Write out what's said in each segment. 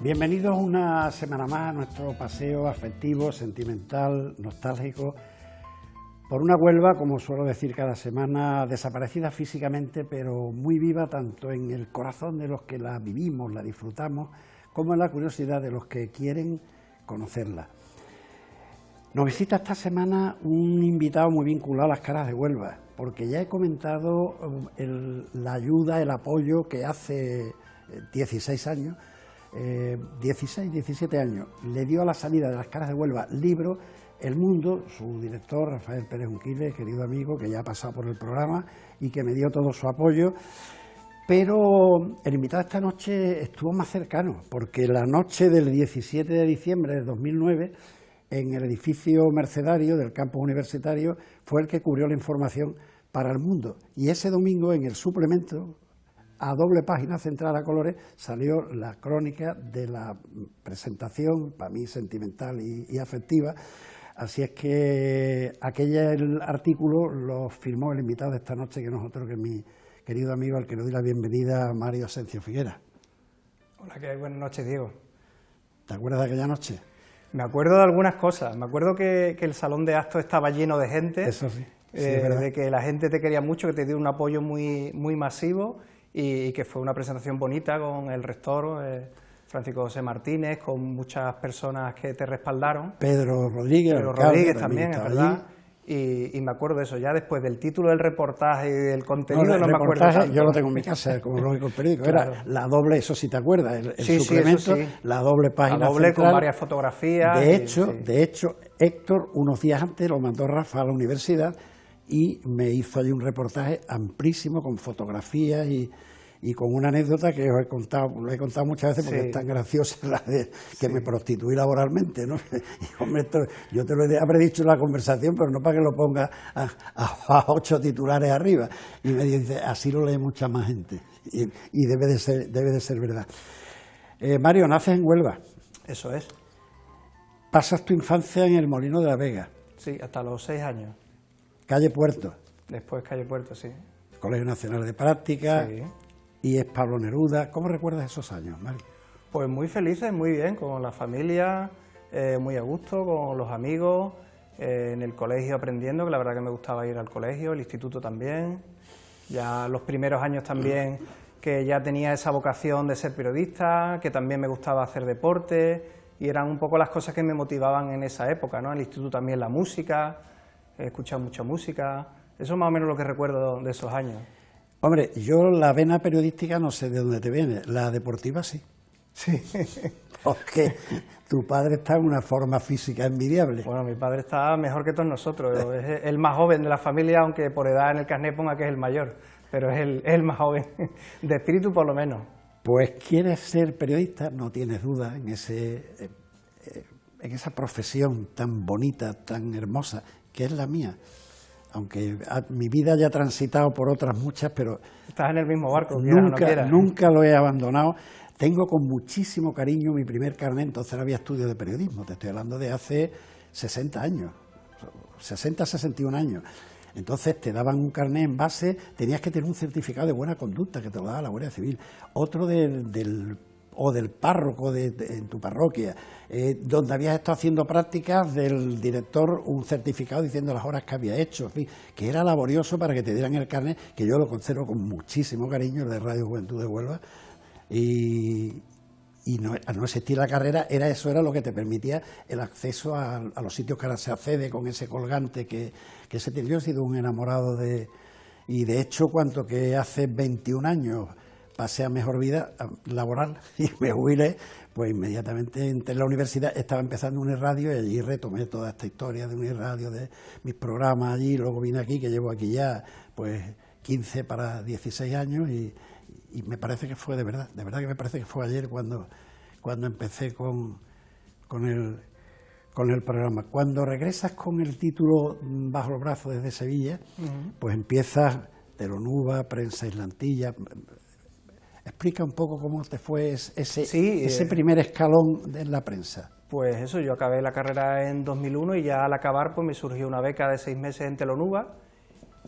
Bienvenidos una semana más a nuestro paseo afectivo, sentimental, nostálgico, por una Huelva, como suelo decir cada semana, desaparecida físicamente, pero muy viva tanto en el corazón de los que la vivimos, la disfrutamos, como en la curiosidad de los que quieren conocerla. Nos visita esta semana un invitado muy vinculado a las caras de Huelva, porque ya he comentado la ayuda, el apoyo que hace 16 años, 17 años, le dio a la salida de las caras de Huelva libro El Mundo, su director Rafael Pérez Unquiles, querido amigo, que ya ha pasado por el programa y que me dio todo su apoyo. Pero el invitado esta noche estuvo más cercano, porque la noche del 17 de diciembre de 2009, en el edificio mercedario del campus universitario, fue el que cubrió la información para El Mundo. Y ese domingo, en el suplemento, a doble página central a colores, salió la crónica de la presentación, para mí sentimental y afectiva. Así es que el artículo lo firmó el invitado de esta noche, que no es otro que mi querido amigo, al que le doy la bienvenida, Mario Asencio Figuera. Hola, ¿qué hay? Buenas noches, Diego. ¿Te acuerdas de aquella noche? Me acuerdo de algunas cosas. Me acuerdo que el salón de actos estaba lleno de gente. Eso sí. Es verdad. De que la gente te quería mucho, que te dio un apoyo muy masivo y que fue una presentación bonita con el rector, Francisco José Martínez, con muchas personas que te respaldaron. Pedro Rodríguez. Pedro Rodríguez también, es verdad. Y me acuerdo de eso, ya después del título del reportaje y del contenido no me acuerdo tanto. Yo lo tengo en mi casa, como lógico el periódico, claro. Era la doble, eso sí te acuerdas, el sí, suplemento, sí. La doble página la doble central. Con varias fotografías. De hecho, Héctor, unos días antes, lo mandó Rafa a la universidad y me hizo allí un reportaje amplísimo con fotografías y con una anécdota que os he contado, lo he contado muchas veces porque es tan graciosa, la de que me prostituí laboralmente, ¿no? Y, hombre, esto, yo te lo habré dicho en la conversación, pero no para que lo ponga a 8 titulares arriba. Y me dice, así lo lee mucha más gente. Y debe de ser verdad. Mario, naces en Huelva. Eso es. Pasas tu infancia en el Molino de la Vega. Sí, hasta los 6 años. Calle Puerto. Después Calle Puerto, sí. Colegio Nacional de Prácticas. Sí. Y es Pablo Neruda. ¿Cómo recuerdas esos años, Mario? Pues muy felices, muy bien, con la familia, muy a gusto, con los amigos, en el colegio aprendiendo, que la verdad que me gustaba ir al colegio, el instituto también. Ya los primeros años también, que ya tenía esa vocación de ser periodista, que también me gustaba hacer deporte, y eran un poco las cosas que me motivaban en esa época, ¿no? En el instituto también la música, he escuchado mucha música, eso es más o menos lo que recuerdo de esos años. Hombre, yo la vena periodística no sé de dónde te viene, la deportiva sí. Sí. Porque tu padre está en una forma física envidiable. Bueno, mi padre está mejor que todos nosotros, es el más joven de la familia, aunque por edad en el carnet ponga que es el mayor, pero es el más joven, de espíritu por lo menos. Pues quieres ser periodista, no tienes duda, en esa profesión tan bonita, tan hermosa, que es la mía. Aunque mi vida haya transitado por otras muchas, pero estás en el mismo barco, quieras o no quieras. Nunca lo he abandonado. Tengo con muchísimo cariño mi primer carnet, entonces no había estudio de periodismo, te estoy hablando de hace 60 años, 60, 61 años. Entonces te daban un carnet en base, tenías que tener un certificado de buena conducta que te lo daba la Guardia Civil, otro del párroco en tu parroquia, donde habías estado haciendo prácticas, del director un certificado diciendo las horas que había hecho, en fin, que era laborioso para que te dieran el carnet, que yo lo conservo con muchísimo cariño, el de Radio Juventud de Huelva, y no, al no existir la carrera, eso era lo que te permitía el acceso a los sitios que ahora se accede con ese colgante que se tiene. Yo he sido un enamorado y de hecho, cuanto que hace 21 años pasé a mejor vida laboral y me jubilé, pues inmediatamente entré en la universidad, estaba empezando Unirradio y allí retomé toda esta historia de Unirradio, de mis programas allí, luego vine aquí, que llevo aquí ya pues 15 para 16 años y me parece que fue de verdad que me parece que fue ayer cuando empecé con el programa. Cuando regresas con el título bajo los brazos desde Sevilla, pues empiezas Telonuba, Prensa Islantilla. Explica un poco cómo te fue ese primer escalón en la prensa. Pues eso, yo acabé la carrera en 2001 y ya al acabar pues me surgió una beca de 6 meses en Telonuba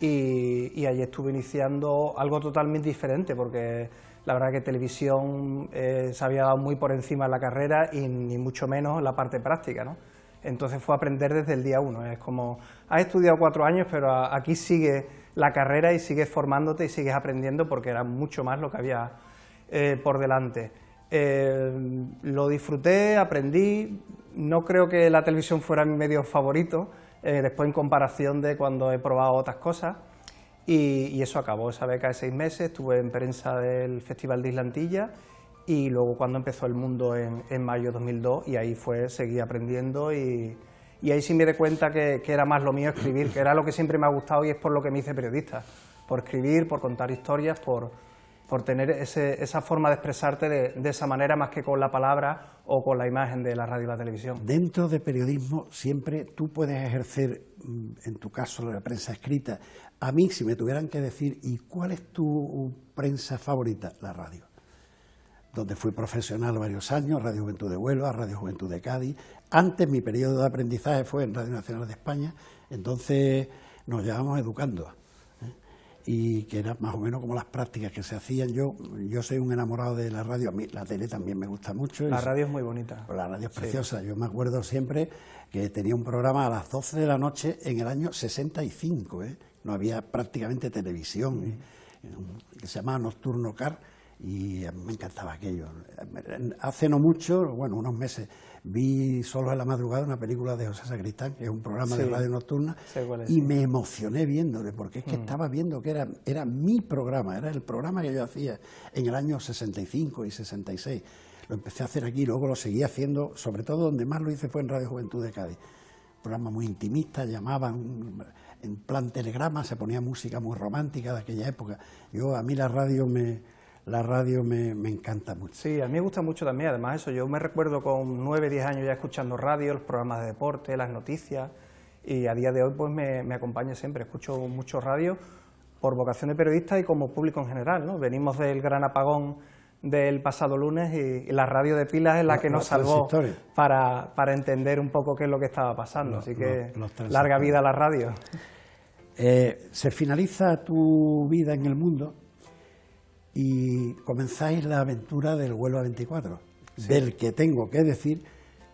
y allí estuve iniciando algo totalmente diferente porque La verdad que televisión se había dado muy por encima de la carrera y ni mucho menos la parte práctica, ¿no? Entonces fue aprender desde el día uno. Es como, has estudiado 4 años, pero aquí sigue la carrera y sigues formándote y sigues aprendiendo porque era mucho más lo que había por delante. Lo disfruté, aprendí. No creo que la televisión fuera mi medio favorito, después en comparación de cuando he probado otras cosas. Y eso acabó, esa beca de 6 meses, estuve en prensa del Festival de Islantilla y luego cuando empezó El Mundo en mayo de 2002 y ahí seguí aprendiendo y ahí sí me di cuenta que era más lo mío escribir, que era lo que siempre me ha gustado y es por lo que me hice periodista, por escribir, por contar historias, por tener esa forma de expresarte de esa manera más que con la palabra o con la imagen de la radio y la televisión. Dentro de periodismo siempre tú puedes ejercer, en tu caso, la prensa escrita. A mí, si me tuvieran que decir, ¿y cuál es tu prensa favorita? La radio, donde fui profesional varios años, Radio Juventud de Huelva, Radio Juventud de Cádiz. Antes mi periodo de aprendizaje fue en Radio Nacional de España, entonces nos llevamos educando. Y que era más o menos como las prácticas que se hacían. Yo soy un enamorado de la radio, a mí la tele también me gusta mucho. La radio es muy bonita. La radio es preciosa, yo me acuerdo siempre que tenía un programa a las 12 de la noche en el año 65, no había prácticamente televisión, que se llamaba Nocturno Car, y a mí me encantaba aquello. Hace no mucho, bueno, unos meses, vi Solos en la madrugada una película de José Sacristán, que es un programa de radio nocturna, y me emocioné viéndole, porque es que estaba viendo que era mi programa, era el programa que yo hacía en el año 65 y 66. Lo empecé a hacer aquí, luego lo seguí haciendo, sobre todo donde más lo hice fue en Radio Juventud de Cádiz. Un programa muy intimista, llamaban en plan telegrama, se ponía música muy romántica de aquella época. A mí la radio me encanta mucho. Sí, a mí me gusta mucho también, además eso, yo me recuerdo con 9, 10 años ya escuchando radio, los programas de deporte, las noticias, y a día de hoy pues me acompaña siempre, escucho mucho radio por vocación de periodista y como público en general, ¿no? Venimos del gran apagón del pasado lunes y la radio de pilas es la que nos salvó para entender un poco qué es lo que estaba pasando, así que larga vida a la radio. Se finaliza tu vida en el mundo y comenzáis la aventura del Huelva 24, del que tengo que decir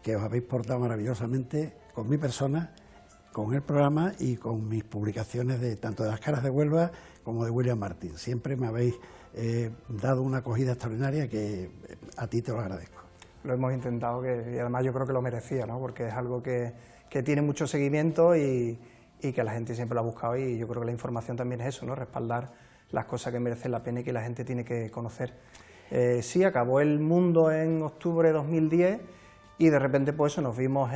que os habéis portado maravillosamente con mi persona, con el programa y con mis publicaciones tanto de Las Caras de Huelva como de William Martín. Siempre me habéis dado una acogida extraordinaria que a ti te lo agradezco. Lo hemos intentado y además yo creo que lo merecía, ¿no? Porque es algo que tiene mucho seguimiento y que la gente siempre lo ha buscado y yo creo que la información también es eso, ¿no? Respaldar las cosas que merecen la pena y que la gente tiene que conocer. Sí, acabó El Mundo en octubre de 2010 y de repente pues eso, nos vimos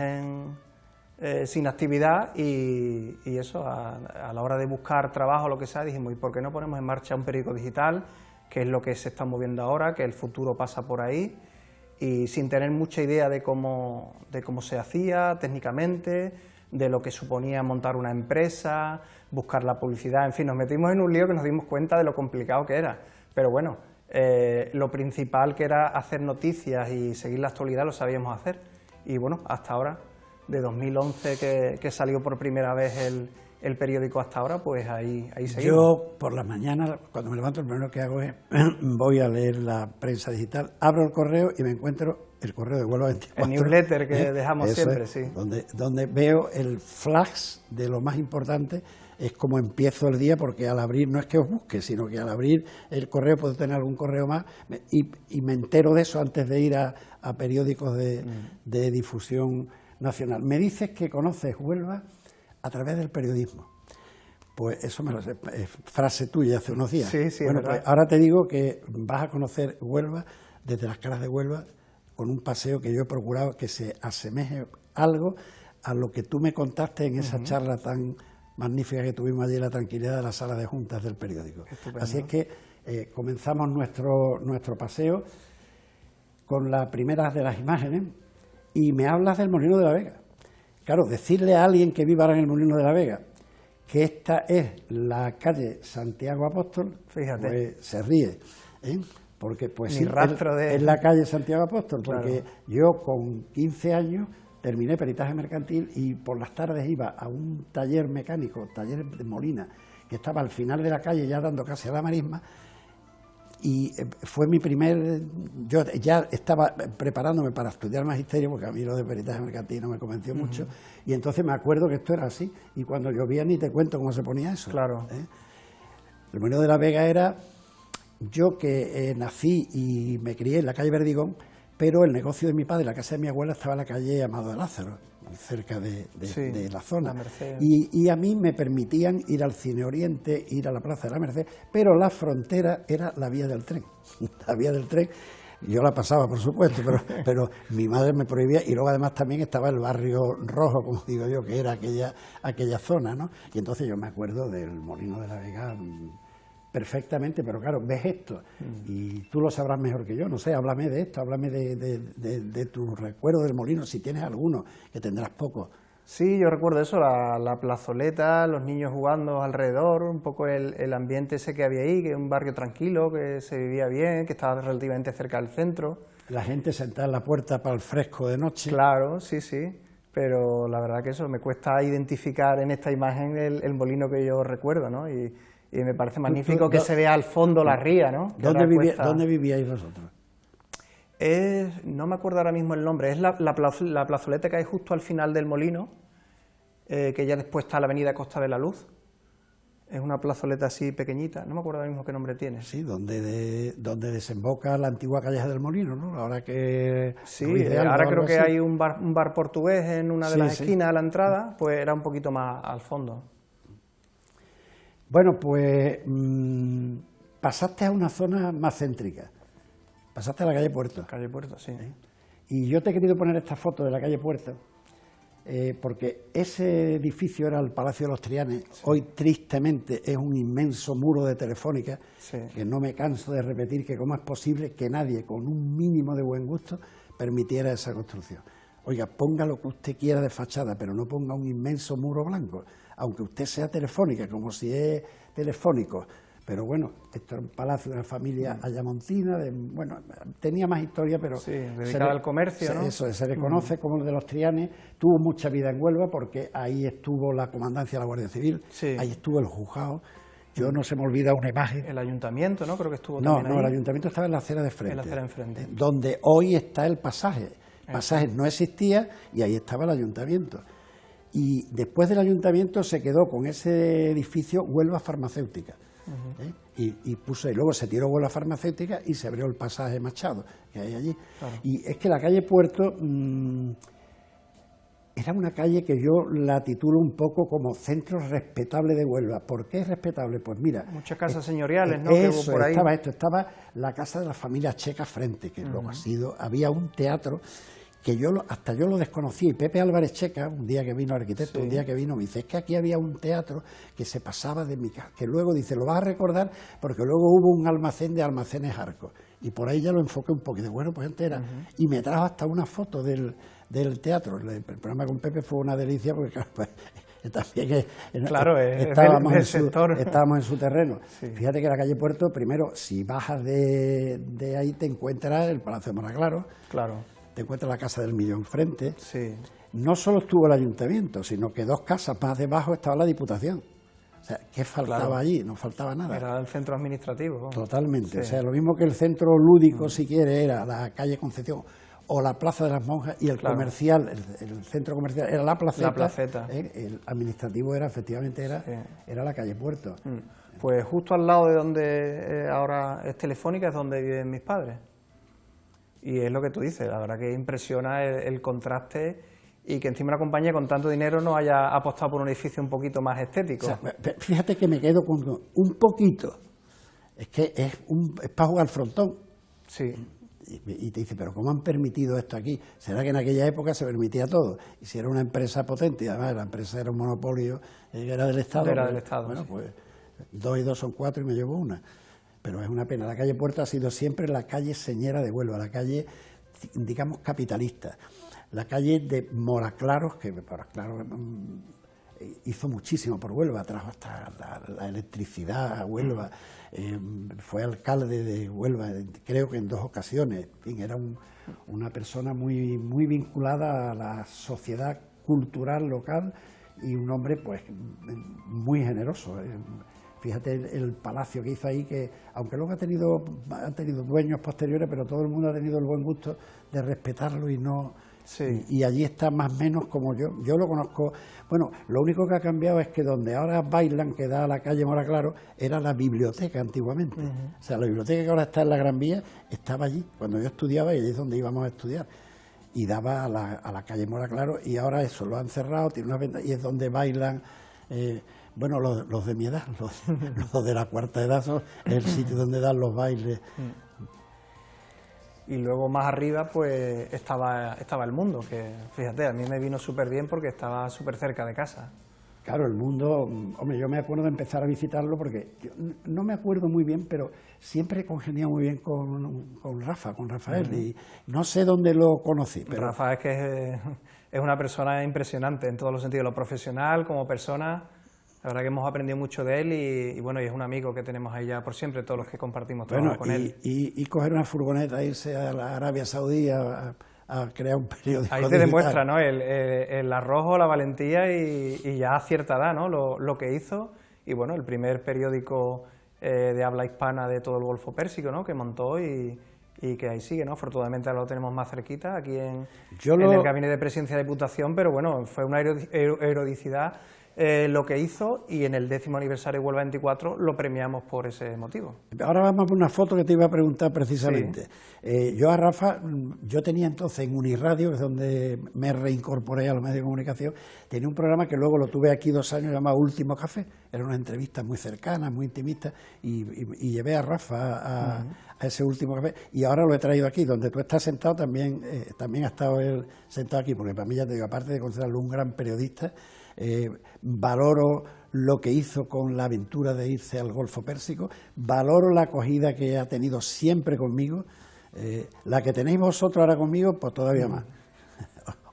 sin actividad y eso, a la hora de buscar trabajo o lo que sea, dijimos, ¿y por qué no ponemos en marcha un periódico digital? Que es lo que se está moviendo ahora, que el futuro pasa por ahí, y sin tener mucha idea de cómo se hacía técnicamente, de lo que suponía montar una empresa, buscar la publicidad, en fin, nos metimos en un lío que nos dimos cuenta de lo complicado que era, pero bueno, lo principal que era hacer noticias y seguir la actualidad lo sabíamos hacer, y bueno, hasta ahora, de 2011 que salió por primera vez el periódico hasta ahora, pues ahí seguimos. Yo por las mañanas, cuando me levanto, lo primero que hago es, voy a leer la prensa digital, abro el correo y me encuentro el correo de Huelva 24. El newsletter que dejamos siempre, sí. Donde veo el flash de lo más importante, es como empiezo el día, porque al abrir, no es que os busque, sino que al abrir el correo puedo tener algún correo más, y me entero de eso antes de ir a periódicos de difusión nacional. Me dices que conoces Huelva a través del periodismo. Pues eso me lo sé, es frase tuya hace unos días. Sí, bueno, pues ahora te digo que vas a conocer Huelva desde Las Caras de Huelva con un paseo que yo he procurado que se asemeje algo a lo que tú me contaste en esa charla tan magnífica que tuvimos allí en la tranquilidad de la sala de juntas del periódico. Estupendo. Así es que comenzamos nuestro paseo con la primera de las imágenes y me hablas del Molino de la Vega. Claro, decirle a alguien que viva ahora en el Molino de la Vega que esta es la calle Santiago Apóstol, fíjate, pues se ríe, porque pues sí, rastro es la calle Santiago Apóstol, porque claro. yo con 15 años terminé peritaje mercantil y por las tardes iba a un taller mecánico, taller de Molina, que estaba al final de la calle ya dando casi a la marisma, Y fue mi primer... Yo ya estaba preparándome para estudiar magisterio, porque a mí lo de peritaje mercantil no me convenció mucho, y entonces me acuerdo que esto era así, y cuando llovía ni te cuento cómo se ponía eso. Claro. El Molino de la Vega era... Yo que nací y me crié en la calle Verdigón, pero el negocio de mi padre, la casa de mi abuela, estaba en la calle Amado de Lázaro, cerca de la zona. Y a mí me permitían ir al Cine Oriente, ir a la Plaza de la Merced, pero la frontera era la vía del tren. La vía del tren, yo la pasaba, por supuesto, pero mi madre me prohibía, y luego además también estaba el barrio rojo, como digo yo, que era aquella zona, ¿no? Y entonces yo me acuerdo del Molino de la Vega perfectamente, pero claro, ves esto y tú lo sabrás mejor que yo, no sé, háblame de esto, háblame de tu recuerdo del molino, si tienes alguno, que tendrás poco. Sí, yo recuerdo eso, la plazoleta, los niños jugando alrededor, un poco el ambiente ese que había ahí, que es un barrio tranquilo, que se vivía bien, que estaba relativamente cerca del centro. La gente sentada en la puerta para el fresco de noche. Claro, sí, pero la verdad que eso, me cuesta identificar en esta imagen el molino que yo recuerdo, ¿no? Y me parece magnífico que se vea al fondo la ría, ¿no? ¿Dónde vivíais vosotros? No me acuerdo ahora mismo el nombre, es la plazoleta que hay justo al final del molino, que ya después está la avenida Costa de la Luz. Es una plazoleta así pequeñita, no me acuerdo ahora mismo qué nombre tiene. Sí, donde desemboca la antigua Calleja del Molino, ¿no? Ahora que... Sí, ahora creo que hay un bar portugués en una de las esquinas a la entrada, pues era un poquito más al fondo. Bueno, pues pasaste a una zona más céntrica, pasaste a la calle Puerto. Calle Puerto, sí. Y yo te he querido poner esta foto de la calle Puerto, porque ese edificio era el Palacio de los Trianes, hoy tristemente es un inmenso muro de Telefónica, que no me canso de repetir que cómo es posible que nadie con un mínimo de buen gusto permitiera esa construcción. Oiga, ponga lo que usted quiera de fachada, pero no ponga un inmenso muro blanco, aunque usted sea Telefónica, como si es Telefónico. Pero bueno, esto era un palacio de una familia ayamontina, bueno, tenía más historia, pero... Sí, dedicada al comercio, ¿no? Eso, se le conoce como el de los Trianes, tuvo mucha vida en Huelva, porque ahí estuvo la comandancia de la Guardia Civil, ahí estuvo el juzgado. Yo no se me olvida una imagen. El ayuntamiento, ¿no? Creo que estuvo también ahí. No, el ayuntamiento estaba en la acera de frente. En la acera de enfrente. Donde hoy está el pasaje. El pasaje no existía y ahí estaba el ayuntamiento. Y después del ayuntamiento se quedó con ese edificio Huelva Farmacéutica. Y luego se tiró Huelva Farmacéutica y se abrió el pasaje Machado, que hay allí. Claro. Y es que la calle Puerto era una calle que yo la titulo un poco como centro respetable de Huelva. ¿Por qué es respetable? Pues mira... Muchas casas señoriales, ¿no? Eso, que hubo por ahí. Estaba la casa de la familia Checa frente, que luego había un teatro que hasta yo lo desconocí, y Pepe Álvarez Checa, un día que vino arquitecto, un día que vino, me dice, es que aquí había un teatro que se pasaba de mi casa, que luego dice, lo vas a recordar, porque luego hubo un almacén de almacenes Arcos, y por ahí ya lo enfoqué un poquito, bueno, pues entera, y me trajo hasta una foto del teatro. El programa con Pepe fue una delicia, porque claro, pues, también estábamos en su terreno. Fíjate que la calle Puerto, primero, si bajas de ahí te encuentras el Palacio de Monaclaro, te encuentras la Casa del Millón frente. No solo estuvo el ayuntamiento, sino que 2 casas más debajo estaba la Diputación. O sea, ¿qué faltaba allí? No faltaba nada. Era el centro administrativo. Totalmente. O sea, lo mismo que el centro lúdico, si quiere, era la calle Concepción o la Plaza de las Monjas, y el comercial, el centro comercial era la placeta. El administrativo efectivamente era la calle Puerto. Pues justo al lado de donde ahora es Telefónica es donde viven mis padres. Y es lo que tú dices, la verdad que impresiona el contraste, y que encima una compañía con tanto dinero no haya apostado por un edificio un poquito más estético. O sea, fíjate que me quedo con un poquito, es que es para jugar frontón. Sí. Y te dice, pero ¿cómo han permitido esto aquí? ¿Será que en aquella época se permitía todo? Y si era una empresa potente, y además la empresa era un monopolio, era del Estado. Era del Estado, bueno, pues 2 y 2 son 4 y me llevo una. Pero es una pena. La calle Puerto ha sido siempre la calle señera de Huelva, la calle, digamos, capitalista. La calle de Moraclaros, que Moraclaros hizo muchísimo por Huelva, trajo hasta la electricidad a Huelva, fue alcalde de Huelva, creo que en 2 ocasiones. En fin, era una persona muy, muy vinculada a la sociedad cultural local y un hombre pues muy generoso. Fíjate el palacio que hizo ahí, que aunque luego han tenido dueños posteriores, pero todo el mundo ha tenido el buen gusto de respetarlo y no... Sí. Y allí está más o menos como yo lo conozco. Bueno, lo único que ha cambiado es que donde ahora bailan, que da a la calle Mora Claro, era la biblioteca antiguamente. O sea, la biblioteca que ahora está en la Gran Vía estaba allí, cuando yo estudiaba, y allí es donde íbamos a estudiar. Y daba a la calle Mora Claro, y ahora eso lo han cerrado, tiene una venta, y es donde bailan... bueno, los de mi edad, los de la cuarta edad, son el sitio donde dan los bailes. Y luego más arriba pues estaba el Mundo, que fíjate, a mí me vino súper bien porque estaba súper cerca de casa. Claro, el Mundo, hombre, yo me acuerdo de empezar a visitarlo porque yo no me acuerdo muy bien, pero siempre congenié muy bien con Rafa, con Rafael, y no sé dónde lo conocí. Pero... Rafa es que es una persona impresionante en todos los sentidos, lo profesional, como persona. La verdad que hemos aprendido mucho de él y bueno, y es un amigo que tenemos ahí ya por siempre, todos los que compartimos trabajo con él. Y coger una furgoneta, irse a la Arabia Saudí a crear un periódico ahí te digital. demuestra, ¿no?, el arrojo, la valentía y ya a cierta edad, ¿no?, lo que hizo. Y bueno, el primer periódico de habla hispana de todo el Golfo Pérsico, ¿no?, que montó y que ahí sigue, ¿no? Afortunadamente ahora lo tenemos más cerquita, aquí en el Gabinete de Presidencia de Diputación, pero bueno, fue una heroicidad lo que hizo, y en el 10º aniversario de Huelva 24 lo premiamos por ese motivo. Ahora vamos a ver una foto que te iba a preguntar precisamente. Sí. Yo a Rafa, yo tenía entonces en Uniradio, que es donde me reincorporé a los medios de comunicación, tenía un programa que luego lo tuve aquí 2 años, llamado Último Café, era una entrevista muy cercana, muy intimista, y llevé a Rafa a ese Último Café, y ahora lo he traído aquí, donde tú estás sentado, también ha estado él sentado aquí, porque para mí, ya te digo, aparte de considerarlo un gran periodista, valoro lo que hizo con la aventura de irse al Golfo Pérsico, valoro la acogida que ha tenido siempre conmigo, la que tenéis vosotros ahora conmigo, pues todavía más.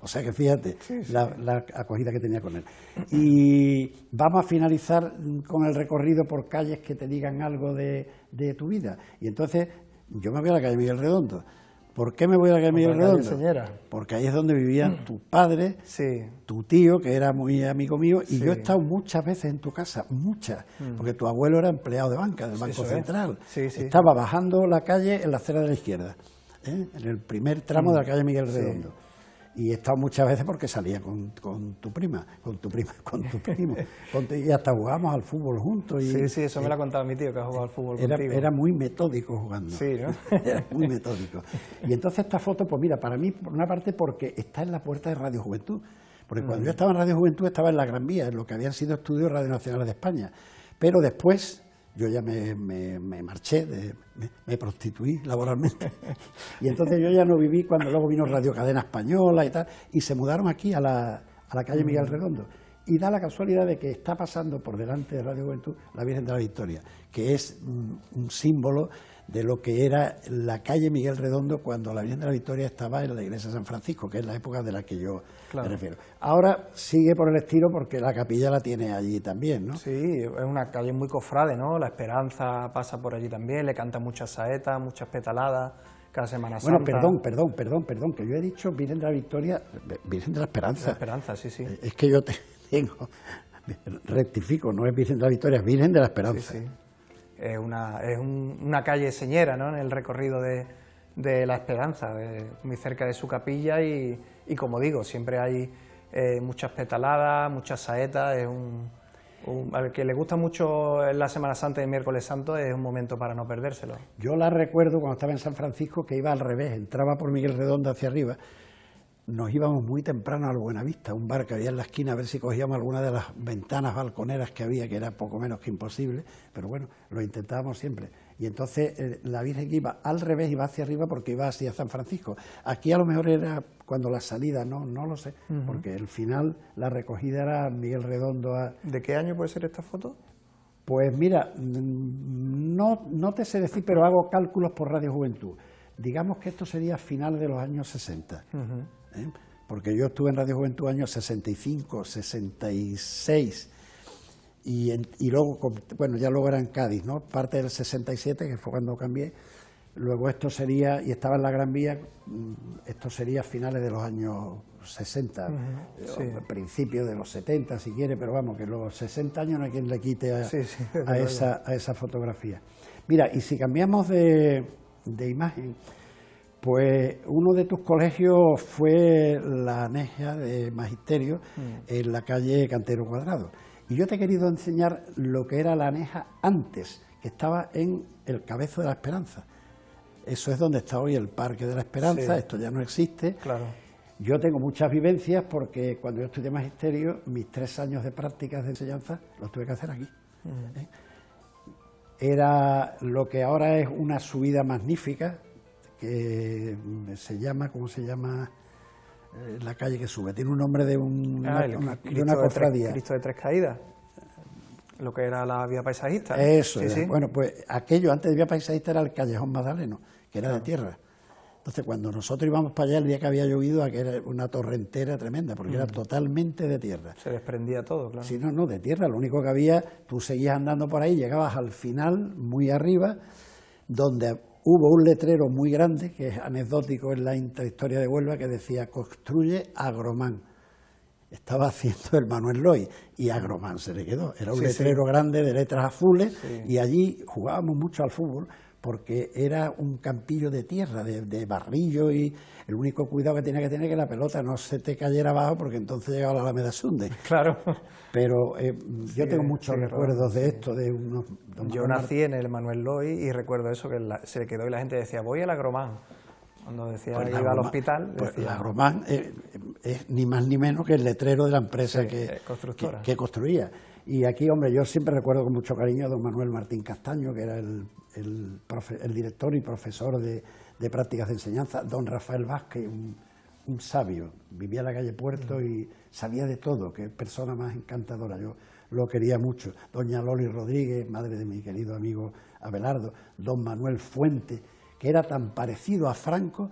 O sea que fíjate, la acogida que tenía con él. Y vamos a finalizar con el recorrido por calles que te digan algo de tu vida. Y entonces yo me voy a la calle Miguel Redondo. ¿Por qué me voy a la calle Miguel Redondo? Porque ahí es donde vivían tu padre, tu tío, que era muy amigo mío, y yo he estado muchas veces en tu casa, muchas, porque tu abuelo era empleado de banca, del Banco Central. Estaba bajando la calle en la acera de la izquierda, en el primer tramo de la calle Miguel Redondo. Y he estado muchas veces porque salía con tu primo, y hasta jugábamos al fútbol juntos. Y, sí, eso me lo ha contado mi tío, que ha jugado al fútbol contigo. Era muy metódico jugando. Sí, ¿no? Era muy metódico. Y entonces esta foto, pues mira, para mí, por una parte, porque está en la puerta de Radio Juventud. Porque cuando yo estaba en Radio Juventud estaba en la Gran Vía, en lo que habían sido estudios Radio Nacional de España. Pero después... yo ya me marché, me prostituí laboralmente. Y entonces yo ya no viví cuando luego vino Radio Cadena Española y tal, y se mudaron aquí a la calle Miguel Redondo. Y da la casualidad de que está pasando por delante de Radio Juventud la Virgen de la Victoria, que es un símbolo de lo que era la calle Miguel Redondo cuando la Virgen de la Victoria estaba en la iglesia de San Francisco, que es la época de la que yo me refiero. Ahora sigue por el estilo porque la capilla la tiene allí también, ¿no? Sí, es una calle muy cofrade, ¿no? La Esperanza pasa por allí también, le cantan muchas saetas, muchas petaladas cada Semana Santa. Bueno, perdón, que yo he dicho Virgen de la Victoria, Virgen de la Esperanza. La Esperanza, sí. Es que yo tengo, rectifico, no es Virgen de la Victoria, es Virgen de la Esperanza. Sí. Es una calle señera, ¿no?, en el recorrido de la Esperanza, muy cerca de su capilla y como digo, siempre hay muchas petaladas, muchas saetas. Al que le gusta mucho la Semana Santa y Miércoles Santo es un momento para no perdérselo. Yo la recuerdo cuando estaba en San Francisco, que iba al revés, entraba por Miguel Redondo hacia arriba. Nos íbamos muy temprano al Buenavista, un bar que había en la esquina, a ver si cogíamos alguna de las ventanas balconeras que había, que era poco menos que imposible, pero bueno, lo intentábamos siempre. Y entonces la Virgen iba al revés, iba hacia arriba porque iba hacia San Francisco. Aquí a lo mejor era cuando la salida, no lo sé, porque el final, la recogida era Miguel Redondo. ¿De qué año puede ser esta foto? Pues mira, no te sé decir, pero hago cálculos por Radio Juventud. Digamos que esto sería final de los años 60. Porque yo estuve en Radio Juventud años 65, 66 y luego, bueno, ya luego era en Cádiz, ¿no? Parte del 67, que fue cuando cambié, Luego esto sería, y estaba en la Gran Vía, esto sería finales de los años 60, sí. Principios de los 70 si quiere, pero vamos, que los 60 años no hay quien le quite a esa fotografía. Mira, y si cambiamos de imagen, pues uno de tus colegios fue la Aneja de Magisterio en la calle Cantero Cuadrado. Y yo te he querido enseñar lo que era la Aneja antes, que estaba en el Cabezo de la Esperanza. Eso es donde está hoy el Parque de la Esperanza, sí. Esto ya no existe. Claro. Yo tengo muchas vivencias porque cuando yo estudié Magisterio, mis 3 años de prácticas de enseñanza los tuve que hacer aquí. Era lo que ahora es una subida magnífica, que se llama, ¿cómo se llama? La calle que sube, tiene un nombre de una cofradía. Cristo de Tres Caídas, lo que era la vía paisajista. Eso, sí, sí. Bueno, pues aquello antes de vía paisajista era el Callejón Magdaleno, que era de tierra. Entonces, cuando nosotros íbamos para allá, el día que había llovido, aquella era una torrentera tremenda, porque era totalmente de tierra. Se desprendía todo, claro. Sí, no, de tierra, lo único que había, tú seguías andando por ahí, llegabas al final, muy arriba, donde hubo un letrero muy grande, que es anecdótico en la intrahistoria de Huelva, que decía, construye Agromán. Estaba haciendo el Manuel Loy, y Agromán se le quedó. Era un letrero grande de letras azules, y allí jugábamos mucho al fútbol, porque era un campillo de tierra, de barrillo, y el único cuidado que tenía que tener que la pelota no se te cayera abajo, porque entonces llegaba la Alameda Sunde. Claro. Pero yo tengo muchos recuerdos de esto. Yo nací en el Manuel Loy y recuerdo eso, que se le quedó y la gente decía, voy al Agromán. Cuando decía pues que iba al hospital... Pues el Agromán es ni más ni menos que el letrero de la empresa que construía. Y aquí, hombre, yo siempre recuerdo con mucho cariño a don Manuel Martín Castaño, que era el director y profesor de prácticas de enseñanza, don Rafael Vázquez, un sabio, vivía en la calle Puerto y sabía de todo, qué persona más encantadora, yo lo quería mucho. Doña Loli Rodríguez, madre de mi querido amigo Abelardo, don Manuel Fuente, que era tan parecido a Franco,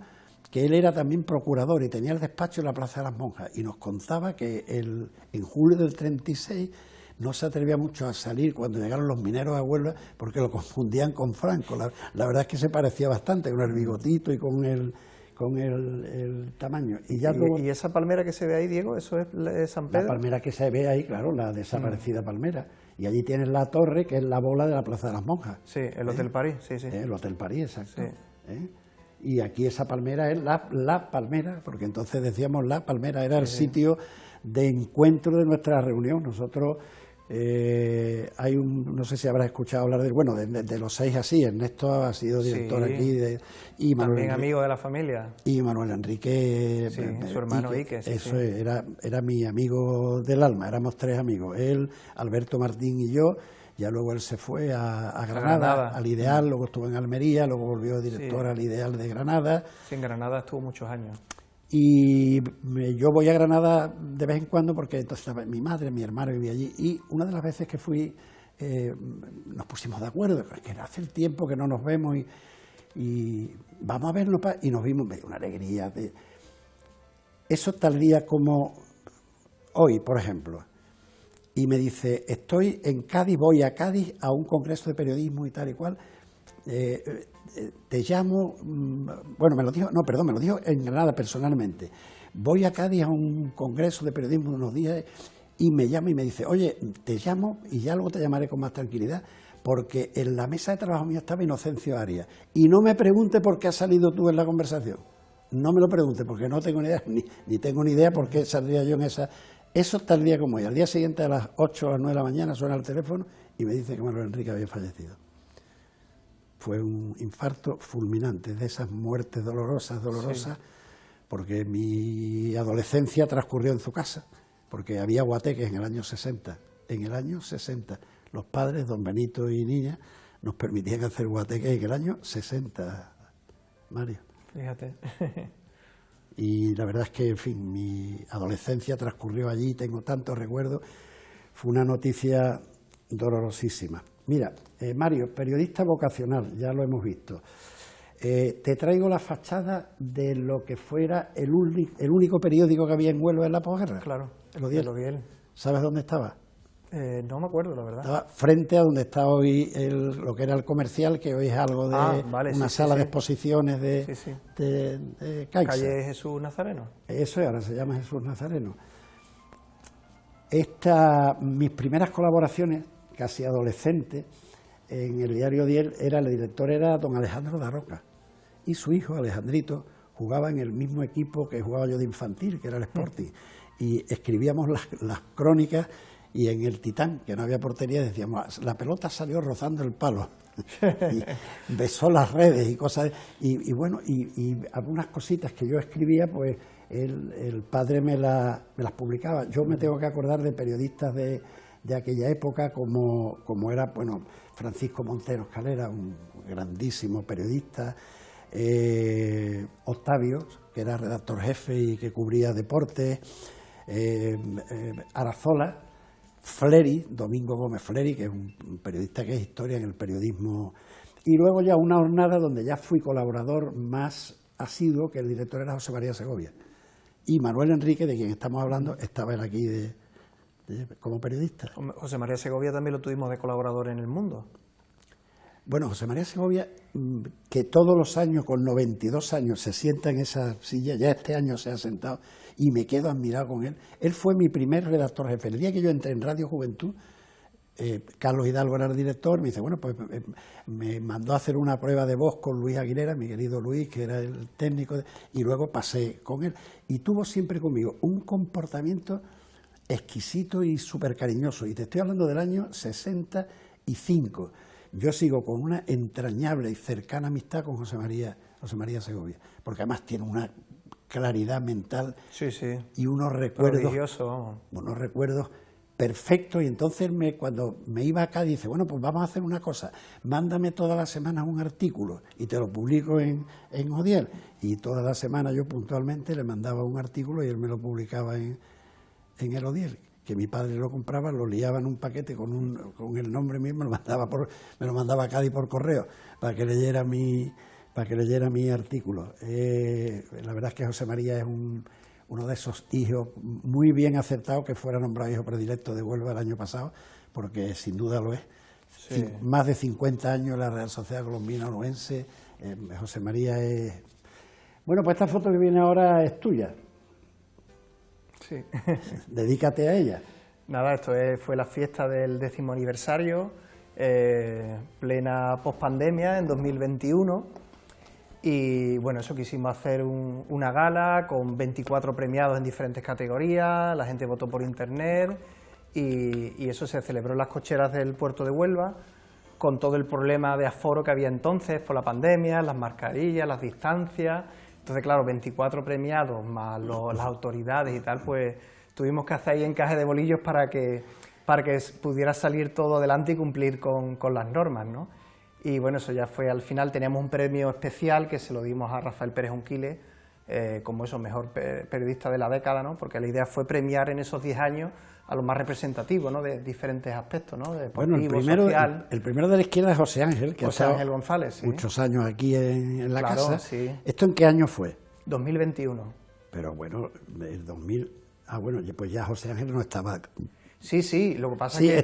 que él era también procurador y tenía el despacho en la Plaza de las Monjas, y nos contaba que en julio del 36 no se atrevía mucho a salir cuando llegaron los mineros a Huelva porque lo confundían con Franco. La verdad es que se parecía bastante con el bigotito y con el tamaño. ¿Y esa palmera que se ve ahí, Diego, eso es San Pedro? La palmera que se ve ahí, claro, la desaparecida palmera. Y allí tienes la torre, que es la bola de la Plaza de las Monjas. Sí, el Hotel París, sí. El Hotel París, exacto. Sí. Y aquí esa palmera es la palmera, porque entonces decíamos la palmera, era el sitio de encuentro de nuestra reunión. Nosotros... no sé si habrás escuchado hablar de los 6 así. Ernesto ha sido director aquí y Manuel también Enrique, amigo de la familia, y Manuel Enrique, su hermano Ike, eso era mi amigo del alma. Éramos 3 amigos, él, Alberto Martín y yo. Ya luego él se fue a Granada, al Ideal, luego estuvo en Almería, luego volvió director al Ideal de Granada. Sí, en Granada estuvo muchos años. Y yo voy a Granada de vez en cuando porque entonces mi madre, mi hermano vivía allí, y una de las veces que fui nos pusimos de acuerdo, que hace el tiempo que no nos vemos y vamos a vernos, y nos vimos, me dio una alegría. Eso tal día como hoy, por ejemplo, y me dice, estoy en Cádiz, voy a Cádiz a un congreso de periodismo y tal y cual, te llamo, me lo dijo en Granada personalmente, voy a Cádiz a un congreso de periodismo de unos días, y me llama y me dice, oye, te llamo y ya luego te llamaré con más tranquilidad, porque en la mesa de trabajo mía estaba Inocencio Arias, y no me pregunte por qué has salido tú en la conversación, no me lo pregunte, porque no tengo ni idea, ni tengo ni idea por qué saldría yo en esa. Eso tal día como hoy. Al día siguiente a las 8 o las 9 de la mañana suena el teléfono y me dice que Manuel Enrique había fallecido. Fue un infarto fulminante, de esas muertes dolorosas, porque mi adolescencia transcurrió en su casa, porque había guateques en el año 60. En el año 60 los padres, don Benito y Niña, nos permitían hacer guateques en el año 60, Mario. Fíjate. Y la verdad es que, en fin, mi adolescencia transcurrió allí, tengo tantos recuerdos, fue una noticia dolorosísima. Mira, Mario, periodista vocacional, ya lo hemos visto. Te traigo la fachada de lo que fuera el único periódico que había en Huelva en la posguerra. Claro, El Odiel. ¿Sabes dónde estaba? No me acuerdo, la verdad. Estaba frente a donde está hoy lo que era el Comercial, que hoy es algo de vale, una sala de exposiciones de Caixa. Calle Jesús Nazareno. Eso ahora se llama Jesús Nazareno. Mis primeras colaboraciones, casi adolescentes, en el diario Diel, el director era don Alejandro Daroca, y su hijo, Alejandrito, jugaba en el mismo equipo que jugaba yo de infantil, que era el Sporting, y escribíamos las crónicas, y en el Titán, que no había portería, decíamos, la pelota salió rozando el palo, y besó las redes y cosas, y bueno, y algunas cositas que yo escribía, pues el padre me las publicaba. Yo me tengo que acordar de periodistas de aquella época, como era, bueno, Francisco Montero Escalera, un grandísimo periodista, Octavio, que era redactor jefe y que cubría deportes, Arazola, Fleri, Domingo Gómez Fleri, que es un periodista que es historia en el periodismo, y luego ya una jornada donde ya fui colaborador más asiduo, que el director era José María Segovia, y Manuel Enrique, de quien estamos hablando, estaba él aquí como periodista. José María Segovia también lo tuvimos de colaborador en El Mundo. Bueno, José María Segovia, que todos los años, con 92 años, se sienta en esa silla, ya este año se ha sentado, y me quedo admirado con él. Él fue mi primer redactor jefe. El día que yo entré en Radio Juventud, Carlos Hidalgo era el director, me dice, bueno, pues me mandó a hacer una prueba de voz con Luis Aguilera, mi querido Luis, que era el técnico, y luego pasé con él. Y tuvo siempre conmigo un comportamiento exquisito y súper cariñoso. Y te estoy hablando del año 65. Yo sigo con una entrañable y cercana amistad con José María Segovia, porque además tiene una claridad mental y unos recuerdos perfectos. Y entonces cuando me iba a Cádiz, dice, bueno, pues vamos a hacer una cosa, mándame todas las semanas un artículo y te lo publico en Odiel. Y todas las semanas yo puntualmente le mandaba un artículo y él me lo publicaba en el Odiel, que mi padre lo compraba, lo liaba en un paquete con el nombre mío, me lo mandaba a Cádiz por correo para que leyera mi artículo. La verdad es que José María es uno de esos hijos muy bien acertados, que fuera nombrado hijo predilecto de Huelva el año pasado, porque sin duda lo es. Sí. Más de 50 años en la Real Sociedad Colombina Onubense. José María es... Bueno, pues esta foto que viene ahora es tuya. Sí. Dedícate a ella. Nada, esto fue la fiesta del 10º aniversario, plena pospandemia en 2021, y bueno, eso quisimos hacer una gala con 24 premiados en diferentes categorías, la gente votó por internet, y eso se celebró en las cocheras del puerto de Huelva, con todo el problema de aforo que había entonces por la pandemia, las mascarillas, las distancias. Entonces, claro, 24 premiados más las autoridades y tal, pues tuvimos que hacer ahí encaje de bolillos para que pudiera salir todo adelante y cumplir con las normas, ¿no? Y bueno, eso ya fue al final. Teníamos un premio especial que se lo dimos a Rafael Pérez Unquile, como mejor periodista de la década, ¿no? Porque la idea fue premiar en esos 10 años a los más representativos, ¿no? De diferentes aspectos, ¿no? Deportivo, social. El primero de la izquierda es José Ángel, que José Ángel González, sí. Muchos años aquí en la casa. Sí. ¿Esto en qué año fue? 2021. Pero bueno, el 2000... Ah, bueno, pues ya José Ángel no estaba... Sí, lo que pasa es que...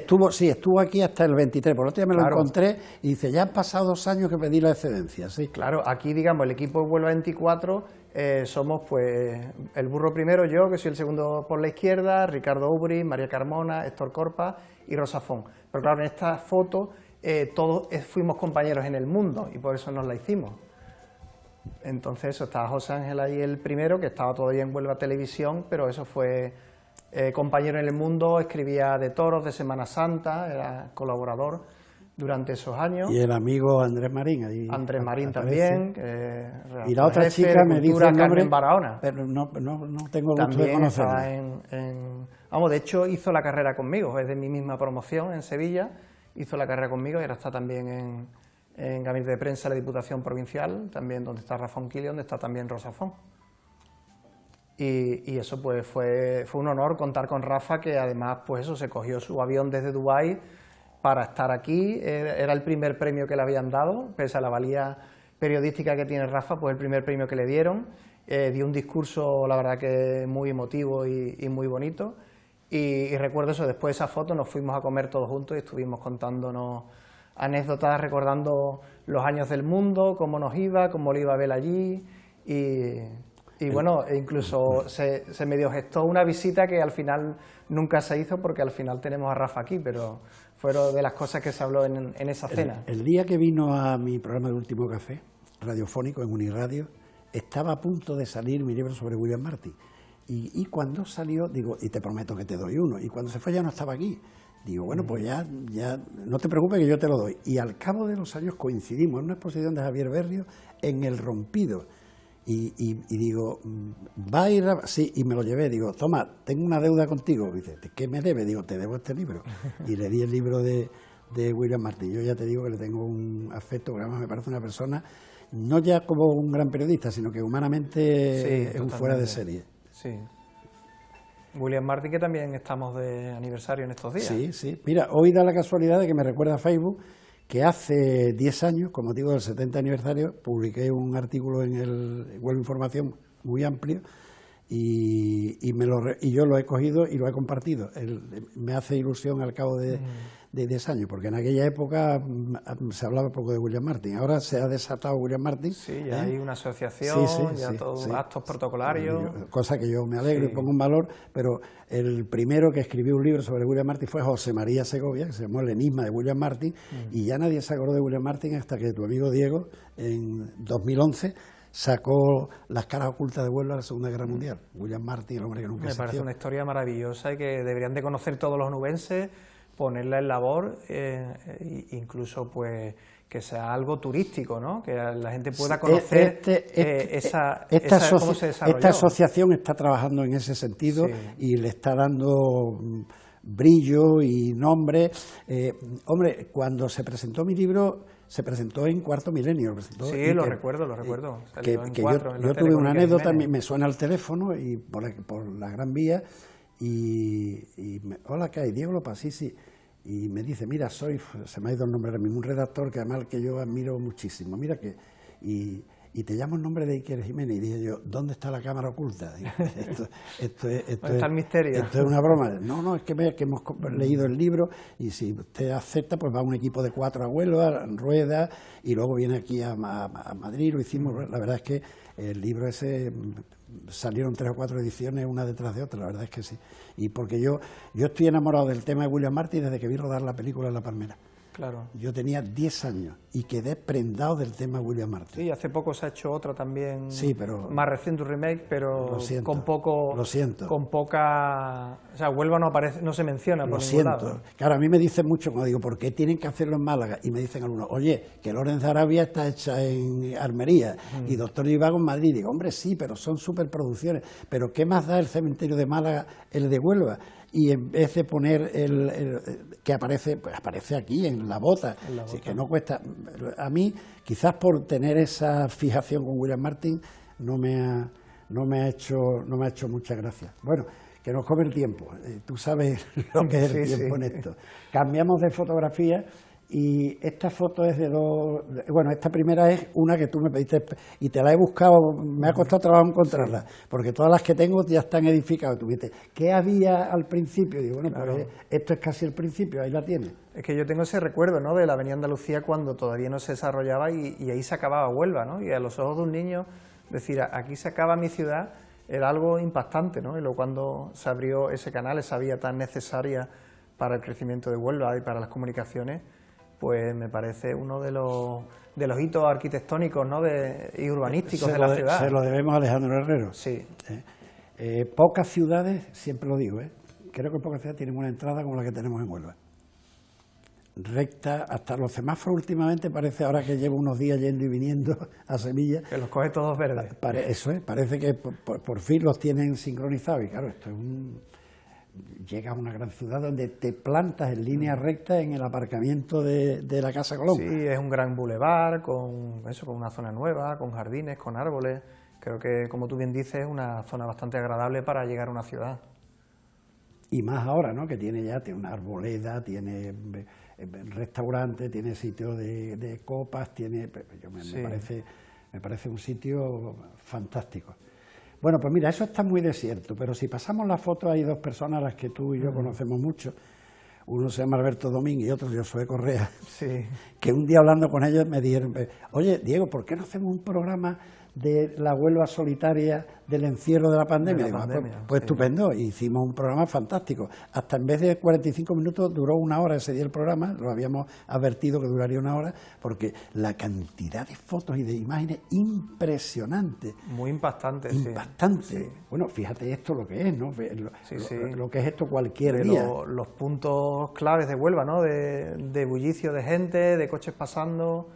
estuvo aquí hasta el 23, por otro día me lo encontré y dice, ya han pasado 2 años que pedí la excedencia, sí. Claro, aquí, digamos, el equipo de Huelva 24 somos, pues, el burro primero, yo, que soy el segundo por la izquierda, Ricardo Ubri, María Carmona, Héctor Corpa y Rosa Font. Pero claro, en esta foto todos fuimos compañeros en El Mundo y por eso nos la hicimos. Entonces, eso, estaba José Ángel ahí el primero, que estaba todavía en Huelva Televisión, pero eso fue... compañero en El Mundo, escribía de toros, de Semana Santa, era colaborador durante esos años. Y el amigo Andrés Marín. Ahí Andrés Marín también. Y la otra chica me dice el nombre, Barahona. pero no tengo gusto de conocerla. Vamos, de hecho hizo la carrera conmigo, es de mi misma promoción en Sevilla, hizo la carrera conmigo y ahora está también en Gabinete de Prensa de la Diputación Provincial, también donde está Rafa Unquile, donde está también Rosa Font. Y eso pues fue un honor contar con Rafa, que además pues eso, se cogió su avión desde Dubái para estar aquí. Era el primer premio que le habían dado, pese a la valía periodística que tiene Rafa, pues el primer premio que le dieron. Dio un discurso, la verdad que muy emotivo y muy bonito. Y recuerdo eso, después de esa foto nos fuimos a comer todos juntos y estuvimos contándonos anécdotas, recordando los años del mundo, cómo nos iba, cómo lo iba a ver allí. Y bueno, incluso se medio gestó una visita que al final nunca se hizo, porque al final tenemos a Rafa aquí, pero fueron de las cosas que se habló en esa cena. El día que vino a mi programa de Último Café, radiofónico en Uniradio, estaba a punto de salir mi libro sobre William Martin. Y cuando salió, digo, y te prometo que te doy uno. Y cuando se fue ya no estaba aquí. Digo, bueno, pues ya no te preocupes que yo te lo doy. Y al cabo de los años coincidimos en una exposición de Javier Berrio en El Rompido. Y digo, ¿va a ir? Sí, y me lo llevé. Digo, toma, tengo una deuda contigo. Dice, ¿qué me debe? Digo, te debo este libro. Y le di el libro de William Martin. Yo ya te digo que le tengo un afecto, porque además me parece una persona, no ya como un gran periodista, sino que humanamente es un fuera de serie. Sí. William Martin, que también estamos de aniversario en estos días. Sí, sí. Mira, hoy da la casualidad de que me recuerda a Facebook que hace 10 años, con motivo del 70 aniversario, publiqué un artículo en el Huelva Información muy amplio y yo lo he cogido y lo he compartido. Me hace ilusión al cabo de 10 años, porque en aquella época se hablaba poco de William Martin. Ahora se ha desatado William Martin. Sí, ya hay una asociación, actos protocolarios. Cosa que yo me alegro y pongo un valor, pero el primero que escribió un libro sobre William Martin fue José María Segovia, que se llamó El enigma de William Martin, y ya nadie se acordó de William Martin hasta que tu amigo Diego, en 2011, sacó Las caras ocultas de Huelva a la Segunda Guerra Mundial. William Martin, el hombre que nunca existió. Me parece una historia maravillosa y que deberían de conocer todos los onubenses, ponerla en labor, incluso pues que sea algo turístico, ¿no? Que la gente pueda conocer cómo se desarrolló. Esta asociación está trabajando en ese sentido y le está dando brillo y nombre. Hombre, cuando se presentó mi libro, se presentó en Cuarto Milenio. Sí, lo recuerdo. Yo tuve una anécdota, me suena el teléfono y por la Gran Vía hola, ¿qué hay? Diego López, sí. Y me dice, mira, se me ha ido el nombre ahora mismo, un redactor que además que yo admiro muchísimo, mira que... Y te llamo en nombre de Iker Jiménez. Y dije yo, ¿dónde está la cámara oculta? Digo, esto está el misterio. Esto es una broma. No, es que hemos leído el libro y si usted acepta, pues va un equipo de 4 a Huelva, Rueda, y luego viene aquí a Madrid, lo hicimos. La verdad es que el libro ese salieron 3 o 4 ediciones una detrás de otra, la verdad es que sí. Y porque yo estoy enamorado del tema de William Martin desde que vi rodar la película La Palmera. Claro. Yo tenía 10 años y quedé prendado del tema William Martin. Sí, hace poco se ha hecho otra también, sí, pero más reciente, un remake, pero con poco... Lo siento. Con poca... O sea, Huelva no aparece, no se menciona por ningún lado. Claro, a mí me dicen mucho, cuando digo, ¿por qué tienen que hacerlo en Málaga? Y me dicen algunos, oye, que Lorenz de Arabia está hecha en Armería y Doctor Ivago en Madrid. Digo, hombre, sí, pero son superproducciones. Pero ¿qué más da el cementerio de Málaga, el de Huelva? Y en vez de poner que aparece, pues aparece aquí en la bota. Así que no cuesta. A mí, quizás por tener esa fijación con William Martin, no me ha hecho mucha gracia. Bueno, que nos come el tiempo. Tú sabes lo que es el tiempo en esto. Cambiamos de fotografía. Y esta foto es de dos... Bueno, esta primera es una que tú me pediste y te la he buscado, me ha costado trabajo encontrarla, porque todas las que tengo ya están edificadas. Tú viste, ¿qué había al principio? Y digo, bueno, claro, pues esto es casi el principio, ahí la tienes. Es que yo tengo ese recuerdo, ¿no?, de la Avenida Andalucía cuando todavía no se desarrollaba y ahí se acababa Huelva, ¿no? Y a los ojos de un niño, decir, aquí se acaba mi ciudad, era algo impactante, ¿no? Y luego cuando se abrió ese canal, esa vía tan necesaria para el crecimiento de Huelva y para las comunicaciones, pues me parece uno de los hitos arquitectónicos, ¿no?, y urbanísticos de la ciudad. Se lo debemos a Alejandro Herrero. Sí. Pocas ciudades, siempre lo digo, creo que pocas ciudades tienen una entrada como la que tenemos en Huelva. Recta, hasta los semáforos últimamente parece, ahora que llevo unos días yendo y viniendo a Sevilla... Que los coge todos verdes. Eso es, parece que por fin los tienen sincronizados y claro, esto es Llegas a una gran ciudad donde te plantas en línea recta en el aparcamiento de la Casa Colón. Sí, es un gran bulevar con una zona nueva, con jardines, con árboles. Creo que, como tú bien dices, es una zona bastante agradable para llegar a una ciudad. Y más ahora, ¿no?, que tiene una arboleda, tiene restaurante, tiene sitio de copas, me parece un sitio fantástico. Bueno, pues mira, eso está muy desierto, pero si pasamos la foto hay dos personas a las que tú y yo conocemos mucho. Uno se llama Alberto Domínguez y otro Josué Correa, Sí. que un día hablando con ellos me dijeron, oye, Diego, ¿por qué no hacemos un programa de la Huelva solitaria del encierro de la pandemia? De la Digo, pandemia, pues sí. estupendo, hicimos un programa fantástico. Hasta en vez de 45 minutos duró 1 hora ese día el programa, lo habíamos advertido que duraría 1 hora, porque la cantidad de fotos y de imágenes impresionante. Muy impactante, Impactante. Sí. Bueno, fíjate esto lo que es, ¿no? Sí. Lo que es esto cualquier De día. los puntos claves de Huelva, ¿no? De bullicio de gente, de coches pasando,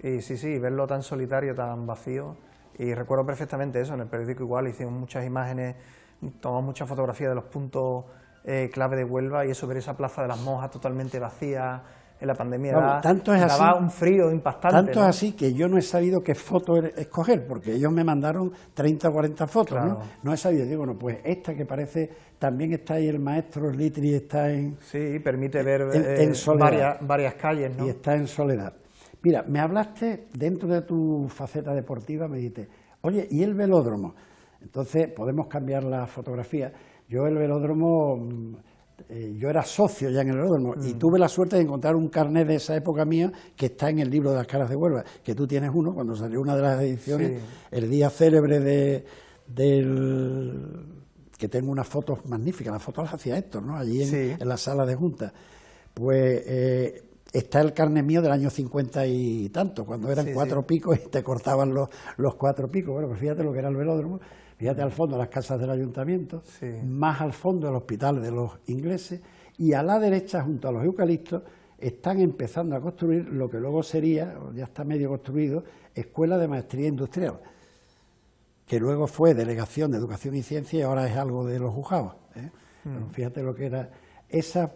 y sí, verlo tan solitario, tan vacío. Y recuerdo perfectamente eso, en el periódico igual hicimos muchas imágenes, tomamos muchas fotografías de los puntos clave de Huelva, y eso, ver esa plaza de las Monjas totalmente vacía en la pandemia, Vamos, tanto es daba así, un frío impactante. Tanto ¿no? es así que yo no he sabido qué foto escoger, porque ellos me mandaron 30 o 40 fotos, Claro. No he sabido, digo, bueno, pues esta que parece, también está ahí el maestro Litri, está en... Sí, permite ver en soledad. varias calles, ¿no? Y está en soledad. Mira, me hablaste, dentro de tu faceta deportiva, me dijiste, oye, ¿y el velódromo? Entonces, podemos cambiar la fotografía. Yo el velódromo, yo era socio ya en el velódromo y tuve la suerte de encontrar un carnet de esa época mía que está en el libro de las caras de Huelva, que tú tienes uno, cuando salió una de las ediciones, Sí. el día célebre que tengo unas fotos magníficas, las fotos las hacía Héctor, ¿no? Allí Sí. en la sala de junta. Pues está el carnet mío del año 50 y tanto, cuando eran Sí, 4 picos y te cortaban los 4 picos. Bueno, pues fíjate lo que era el velódromo, fíjate al fondo las casas del ayuntamiento, Sí. más al fondo el hospital de los ingleses, y a la derecha, junto a los eucaliptos, están empezando a construir lo que luego sería, o ya está medio construido, Escuela de Maestría Industrial, que luego fue Delegación de Educación y Ciencia y ahora es algo de los juzgados. Pero fíjate lo que era esa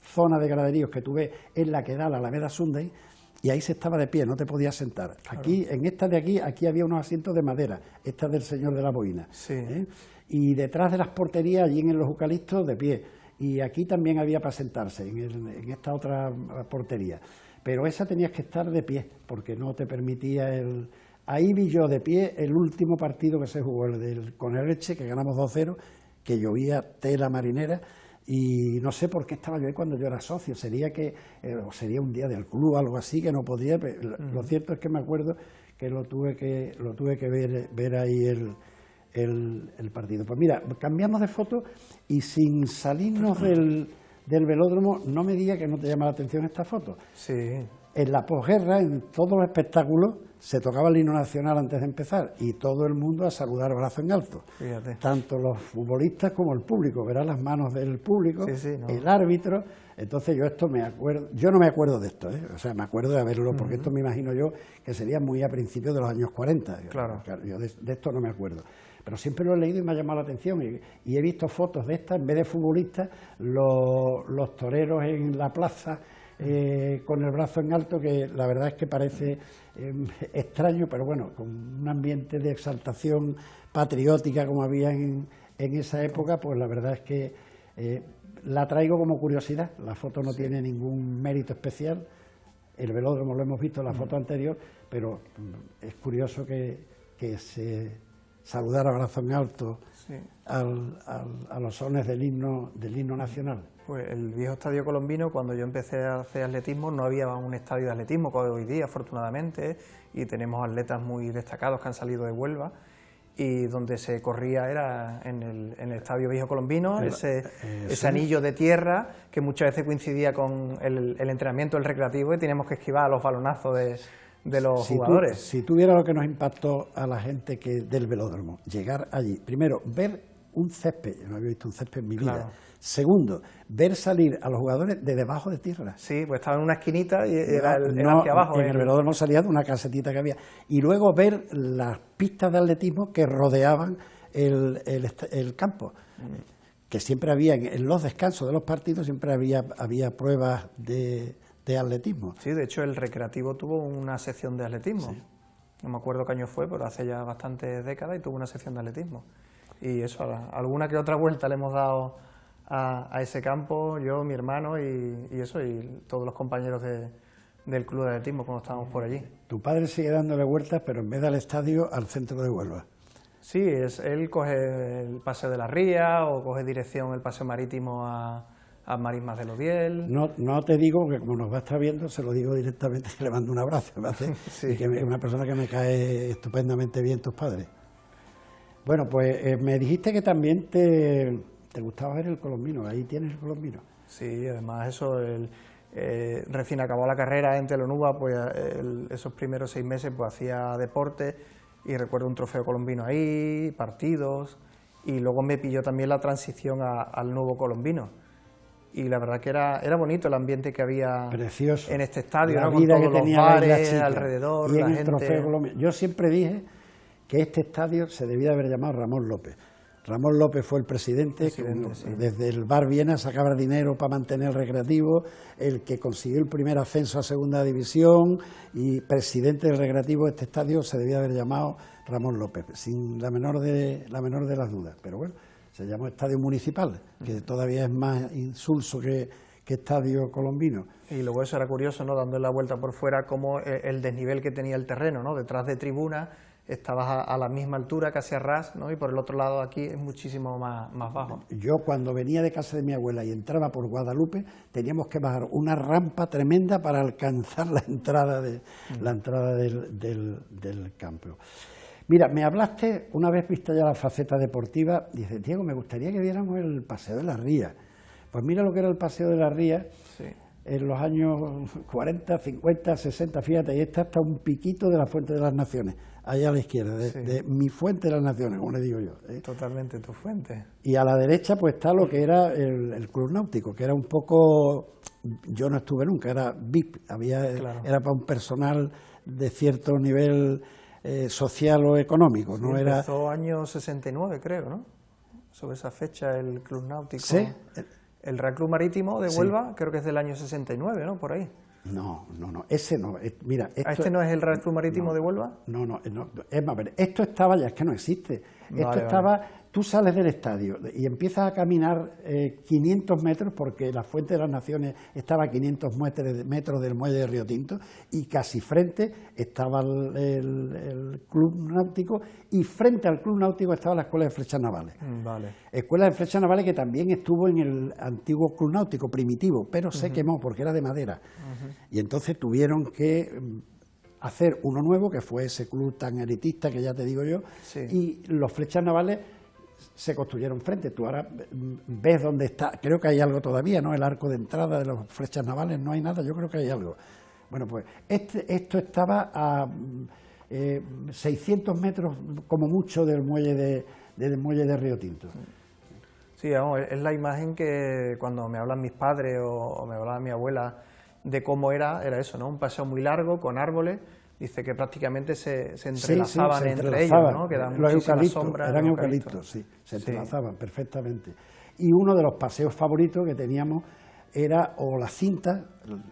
zona de graderíos que tú ves en la que da la Alameda Sunday, y ahí se estaba de pie, no te podías sentar. Claro. Aquí, en esta de aquí había unos asientos de madera, esta del señor de la boina. Sí. Y detrás de las porterías, allí en los eucaliptos, de pie. Y aquí también había para sentarse, en esta otra portería. Pero esa tenías que estar de pie, porque no te permitía el... Ahí vi yo de pie el último partido que se jugó, con el Elche, que ganamos 2-0, que llovía tela marinera, y no sé por qué estaba yo ahí cuando yo era socio. Sería que sería un día del club, algo así, que no podía. Pero lo cierto es que me acuerdo que lo tuve que ver ahí el partido. Pues mira, cambiamos de foto y sin salirnos del velódromo, no me diga que no te llama la atención esta foto. Sí. En la posguerra, en todos los espectáculos, se tocaba el himno nacional antes de empezar y todo el mundo a saludar brazo en alto. Fíjate. Tanto los futbolistas como el público, verás las manos del público, Sí, ¿no? el árbitro. Entonces yo no me acuerdo de esto, o sea, me acuerdo de haberlo, porque esto me imagino yo que sería muy a principios de los años 40. Claro. Yo de esto no me acuerdo. Pero siempre lo he leído y me ha llamado la atención y he visto fotos de estas, en vez de futbolistas, los toreros en la plaza, con el brazo en alto, que la verdad es que parece extraño, pero bueno, con un ambiente de exaltación patriótica como había en esa época, pues la verdad es que la traigo como curiosidad. La foto no tiene ningún mérito especial, el velódromo lo hemos visto en la foto anterior, pero es curioso que se saludara a brazo en alto Sí. a los sones del himno nacional. Pues el viejo estadio colombino, cuando yo empecé a hacer atletismo, no había un estadio de atletismo como hoy día, afortunadamente, y tenemos atletas muy destacados que han salido de Huelva, y donde se corría era en el estadio viejo colombino, ese anillo de tierra que muchas veces coincidía con el entrenamiento del recreativo y teníamos que esquivar los balonazos de los jugadores. Si tuviera lo que nos impactó a la gente del velódromo, llegar allí, primero, ver un césped, yo no había visto un césped en mi vida. Claro. Segundo, ver salir a los jugadores de debajo de tierra. Sí, pues estaba en una esquinita y era No, hacia abajo. en el velódromo salía de una casetita que había. Y luego ver las pistas de atletismo que rodeaban el campo. Que siempre había, en los descansos de los partidos, siempre había pruebas de atletismo. Sí, de hecho el recreativo tuvo una sección de atletismo. Sí. No me acuerdo qué año fue, pero hace ya bastantes décadas y tuvo una sección de atletismo. Y eso, alguna que otra vuelta le hemos dado a ese campo, yo, mi hermano y todos los compañeros del club de atletismo cuando estábamos por allí. Tu padre sigue dándole vueltas, pero en vez del estadio, al centro de Huelva. Sí, él coge el Paseo de la Ría o coge dirección el Paseo Marítimo a Marismas del Odiel. No te digo que como nos va a estar viendo, se lo digo directamente, que le mando un abrazo, Sí. y que es una persona que me cae estupendamente bien, tus padres. Bueno, pues me dijiste que también te gustaba ver el colombino, ahí tienes el colombino. Sí, además eso, recién acabó la carrera en Telonuba, pues esos primeros 6 meses pues hacía deporte y recuerdo un trofeo colombino ahí, partidos, y luego me pilló también la transición al nuevo colombino. Y la verdad que era bonito el ambiente que había Precioso. En este estadio, la ¿no? vida Con todos que los tenía bares alrededor, y en la el gente. trofeo colombino. Yo siempre dije que este estadio se debía haber llamado Ramón López. Ramón López fue el presidente Sí. desde el Bar Viena sacaba dinero para mantener el recreativo, el que consiguió el primer ascenso a segunda división y presidente del recreativo. Este estadio se debía haber llamado Ramón López, sin la menor de las dudas. Pero bueno, se llamó Estadio Municipal, que todavía es más insulso que estadio colombino. Y luego eso era curioso, ¿no? Dando la vuelta por fuera, como el desnivel que tenía el terreno, ¿no? Detrás de tribuna estabas a la misma altura, casi a ras, ¿no? Y por el otro lado aquí es muchísimo más bajo. Yo cuando venía de casa de mi abuela y entraba por Guadalupe, teníamos que bajar una rampa tremenda para alcanzar la entrada del campo. Mira, me hablaste, una vez vista ya la faceta deportiva, dice, Diego, me gustaría que viéramos el Paseo de la Ría. Pues mira lo que era el Paseo de la Ría. Sí. En los años 40, 50, 60, fíjate, y está hasta un piquito de la Fuente de las Naciones, allá a la izquierda, de mi Fuente de las Naciones, como le digo yo. Totalmente, tu fuente. Y a la derecha pues está lo que era el Club Náutico, que era un poco, yo no estuve nunca, era VIP, Claro. Era para un personal de cierto nivel social o económico. Sí, no empezó año 69, creo, ¿no? Sobre esa fecha el Club Náutico. Sí. El Real Club Marítimo de Huelva, creo que es del año 69, ¿no? Por ahí. No, ese no. Mira, ¿Este no es el Real Club Marítimo de Huelva? No, es más, esto estaba ya, es que no existe. Esto estaba, vale. Tú sales del estadio y empiezas a caminar 500 metros, porque la Fuente de las Naciones estaba a 500 metros del muelle de Río Tinto, y casi frente estaba el Club Náutico, y frente al Club Náutico estaba la Escuela de Flechas Navales. Vale. Escuela de Flechas Navales que también estuvo en el antiguo Club Náutico primitivo, pero se quemó porque era de madera. Y entonces tuvieron que hacer uno nuevo, que fue ese club tan elitista que ya te digo yo, y los Flechas Navales se construyeron frente. Tú ahora ves dónde está, creo que hay algo todavía, ¿no? El arco de entrada de los Flechas Navales, no hay nada, yo creo que hay algo. Bueno, pues esto estaba a 600 metros como mucho del muelle de Río Tinto. Sí, vamos, es la imagen que cuando me hablan mis padres o me hablaba mi abuela de cómo era eso, ¿no? Un paseo muy largo, con árboles. Dice que prácticamente se entrelazaban entre ellos, ¿no? Que daban muchísima sombra. Eran eucaliptos, sí, se entrelazaban perfectamente. Y uno de los paseos favoritos que teníamos era o la Cinta,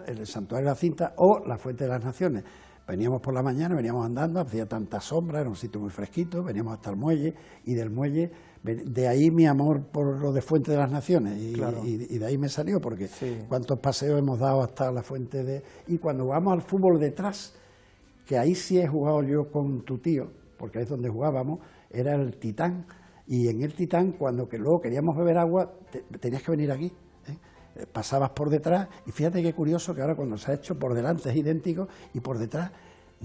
el Santuario de la Cinta, o la Fuente de las Naciones. Veníamos por la mañana, veníamos andando, hacía tanta sombra, era un sitio muy fresquito, veníamos hasta el muelle, y del muelle, de ahí mi amor por lo de Fuente de las Naciones, y de ahí me salió, porque cuántos paseos hemos dado hasta la Fuente de... Y cuando jugamos al fútbol detrás, que ahí sí he jugado yo con tu tío, porque ahí es donde jugábamos, era el Titán, y en el Titán, cuando luego queríamos beber agua, tenías que venir aquí, pasabas por detrás, y fíjate qué curioso que ahora cuando se ha hecho por delante es idéntico, y por detrás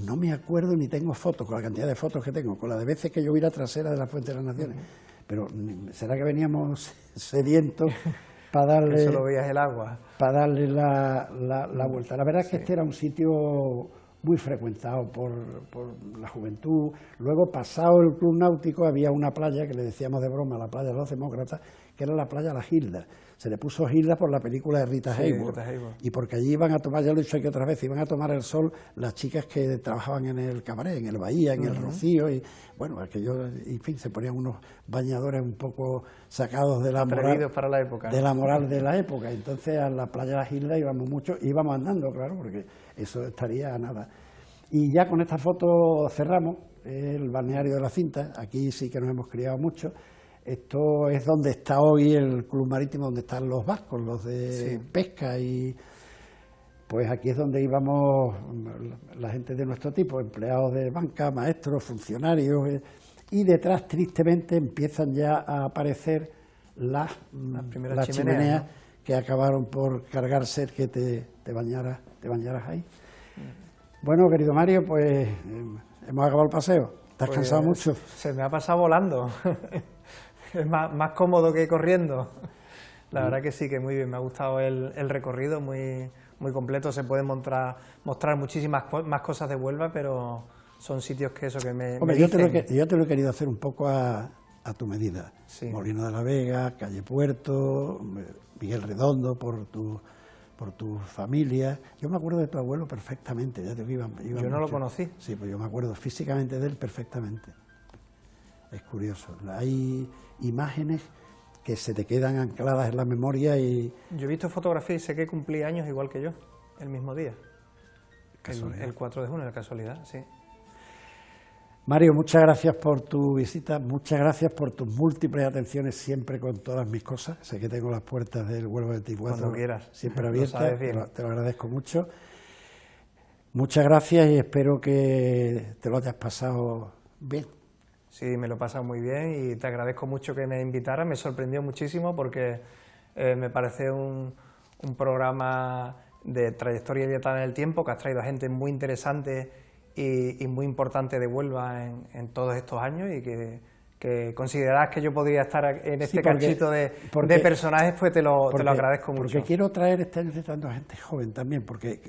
no me acuerdo ni tengo fotos, con la cantidad de fotos que tengo, con la de veces que yo vi la trasera de la Fuente de las Naciones, pero ¿será que veníamos sedientos para darle... Que solo veías el agua. Para darle la vuelta. La verdad es que este era un sitio muy frecuentado por la juventud. Luego, pasado el Club Náutico, había una playa que le decíamos de broma, la playa de los Demócratas, que era la playa La Gilda. Se le puso Gilda por la película de Rita Hayworth. Y porque allí iban a tomar, ya lo he dicho aquí otras veces, iban a tomar el sol las chicas que trabajaban en el cabaret, en el Bahía, en el Rocío, y bueno, aquello, en fin, se ponían unos bañadores un poco sacados de la moral, para la época, ¿no? de la moral de la época. Entonces a la playa de La Gilda íbamos mucho, íbamos andando, claro, porque eso estaría a nada. Y ya con esta foto cerramos el balneario de la Cinta. Aquí sí que nos hemos criado mucho. Esto es donde está hoy el Club Marítimo, donde están los vascos, los de pesca, y pues aquí es donde íbamos la gente de nuestro tipo, empleados de banca, maestros, funcionarios, y detrás, tristemente, empiezan ya a aparecer las primeras chimeneas, ¿no? que acabaron por cargarse que te bañaras ahí. Bueno, querido Mario, pues hemos acabado el paseo. ¿Te has cansado mucho? Se me ha pasado volando. Es más cómodo que corriendo. La verdad que sí, que muy bien. Me ha gustado el recorrido, muy completo. Se pueden mostrar muchísimas más cosas de Huelva, pero son sitios que Hombre, yo te lo he querido hacer un poco a tu medida. Sí. Molino de la Vega, Calle Puerto, Miguel Redondo, por tu familia. Yo me acuerdo de tu abuelo perfectamente. Ya te digo, iba yo no mucho. lo conocí. Sí, pues yo me acuerdo físicamente de él perfectamente. Es curioso. Hay imágenes que se te quedan ancladas en la memoria y... Yo he visto fotografías y sé que cumplí años igual que yo, el mismo día. El 4 de junio, de casualidad, sí. Mario, muchas gracias por tu visita, muchas gracias por tus múltiples atenciones siempre con todas mis cosas. Sé que tengo las puertas del Huelva 24 cuando quieras, siempre abiertas, lo sabes bien. Te lo agradezco mucho. Muchas gracias y espero que te lo hayas pasado bien. Sí, me lo he pasado muy bien y te agradezco mucho que me invitaras. Me sorprendió muchísimo porque me parece un programa de trayectoria dilatada en el tiempo, que has traído a gente muy interesante y muy importante de Huelva en todos estos años, y que considerás que yo podría estar en este cachito de personajes, pues te lo agradezco mucho. Porque quiero traer este año a gente joven también, porque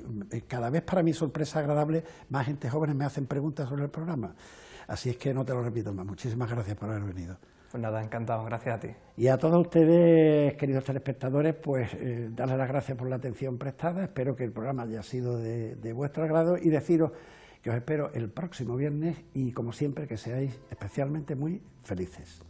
cada vez para mi sorpresa agradable, más gente joven me hacen preguntas sobre el programa. Así es que no te lo repito más. Muchísimas gracias por haber venido. Pues nada, encantado, gracias a ti. Y a todos ustedes, queridos telespectadores, pues darles las gracias por la atención prestada. Espero que el programa haya sido de vuestro agrado y deciros que os espero el próximo viernes y, como siempre, que seáis especialmente muy felices.